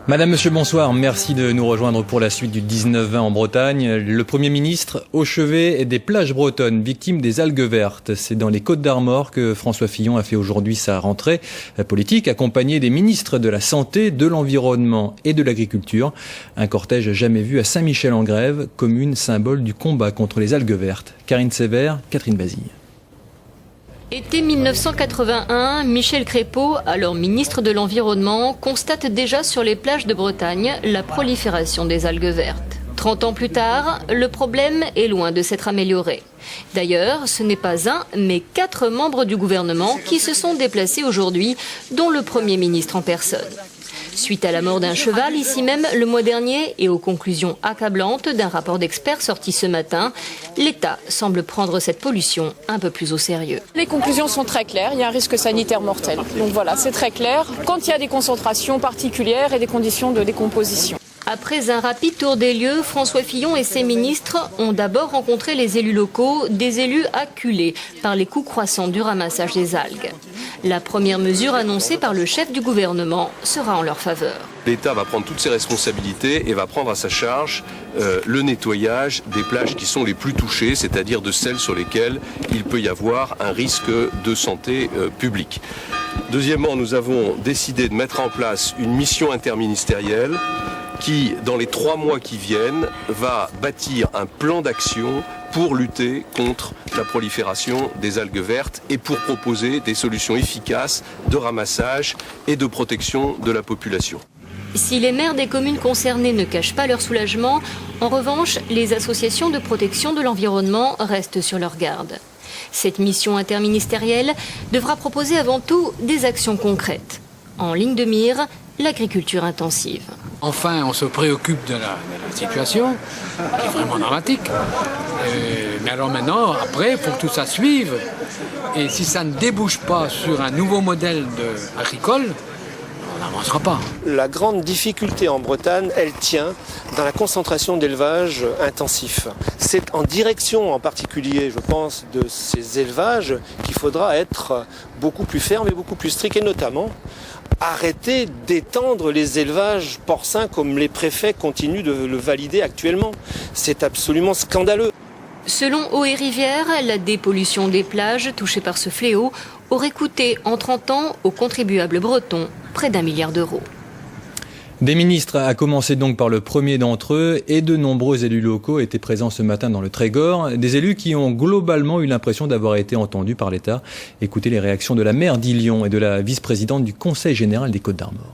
Madame, monsieur, bonsoir. Merci de nous rejoindre pour la suite du 19-20 en Bretagne. Le Premier ministre au chevet des plages bretonnes, victimes des algues vertes. C'est dans les Côtes-d'Armor que François Fillon a fait aujourd'hui sa rentrée politique, accompagné des ministres de la Santé, de l'Environnement et de l'Agriculture. Un cortège jamais vu à Saint-Michel-en-Grève, commune symbole du combat contre les algues vertes. Karine Sévère, Catherine Bazille. Été 1981, Michel Crépeau, alors ministre de l'Environnement, constate déjà sur les plages de Bretagne la prolifération des algues vertes. 30 ans plus tard, le problème est loin de s'être amélioré. D'ailleurs, ce n'est pas un, mais 4 membres du gouvernement qui se sont déplacés aujourd'hui, dont le Premier ministre en personne. Suite à la mort d'un cheval, ici même le mois dernier, et aux conclusions accablantes d'un rapport d'experts sorti ce matin, l'État semble prendre cette pollution un peu plus au sérieux. Les conclusions sont très claires, il y a un risque sanitaire mortel. Donc voilà, c'est très clair, quand il y a des concentrations particulières et des conditions de décomposition. Après un rapide tour des lieux, François Fillon et ses ministres ont d'abord rencontré les élus locaux, des élus acculés par les coûts croissants du ramassage des algues. La première mesure annoncée par le chef du gouvernement sera en leur faveur. L'État va prendre toutes ses responsabilités et va prendre à sa charge le nettoyage des plages qui sont les plus touchées, c'est-à-dire de celles sur lesquelles il peut y avoir un risque de santé publique. Deuxièmement, nous avons décidé de mettre en place une mission interministérielle qui, dans les 3 mois qui viennent, va bâtir un plan d'action pour lutter contre la prolifération des algues vertes et pour proposer des solutions efficaces de ramassage et de protection de la population. Si les maires des communes concernées ne cachent pas leur soulagement, en revanche, les associations de protection de l'environnement restent sur leur garde. Cette mission interministérielle devra proposer avant tout des actions concrètes. En ligne de mire, l'agriculture intensive. Enfin, on se préoccupe de la situation, qui est vraiment dramatique. Mais alors maintenant, après, il faut que tout ça suive. Et si ça ne débouche pas sur un nouveau modèle agricole, on n'avancera pas. La grande difficulté en Bretagne, elle tient dans la concentration d'élevage intensif. C'est en direction en particulier, je pense, de ces élevages qu'il faudra être beaucoup plus ferme et beaucoup plus strict, et notamment arrêter d'étendre les élevages porcins comme les préfets continuent de le valider actuellement. C'est absolument scandaleux. Selon Eau et Rivière, la dépollution des plages touchées par ce fléau aurait coûté en 30 ans aux contribuables bretons près d'1 milliard d'euros. Des ministres, à commencer donc par le premier d'entre eux, et de nombreux élus locaux étaient présents ce matin dans le Trégor. Des élus qui ont globalement eu l'impression d'avoir été entendus par l'État. Écoutez les réactions de la maire d'Illion et de la vice-présidente du Conseil général des Côtes-d'Armor.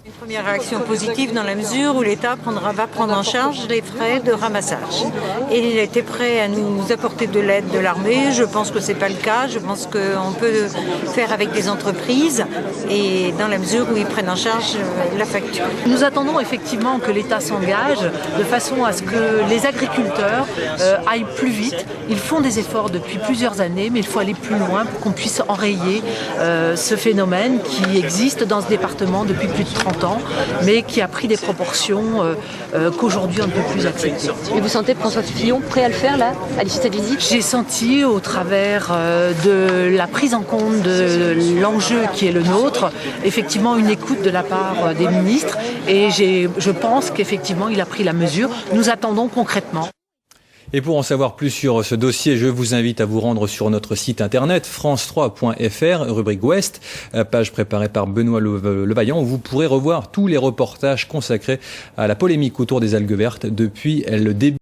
Une première réaction positive dans la mesure où l'État va prendre en charge les frais de ramassage. Et il était prêt à nous apporter de l'aide de l'armée. Je pense que ce n'est pas le cas. Je pense qu'on peut faire avec des entreprises et dans la mesure où ils prennent en charge la facture. Nous attendons effectivement que l'État s'engage de façon à ce que les agriculteurs aillent plus vite. Ils font des efforts depuis plusieurs années, mais il faut aller plus loin pour qu'on puisse enrayer ce phénomène qui existe dans ce département depuis plus de 30 ans, mais qui a pris des proportions qu'aujourd'hui on ne peut plus accepter. Et vous sentez François Fillon prêt à le faire là, à l'issue de cette visite? J'ai senti au travers de la prise en compte de l'enjeu qui est le nôtre, effectivement une écoute de la part des ministres, et je pense qu'effectivement il a pris la mesure. Nous attendons concrètement. Et pour en savoir plus sur ce dossier, je vous invite à vous rendre sur notre site internet france3.fr, rubrique Ouest, page préparée par Benoît Levaillant, où vous pourrez revoir tous les reportages consacrés à la polémique autour des algues vertes depuis le début.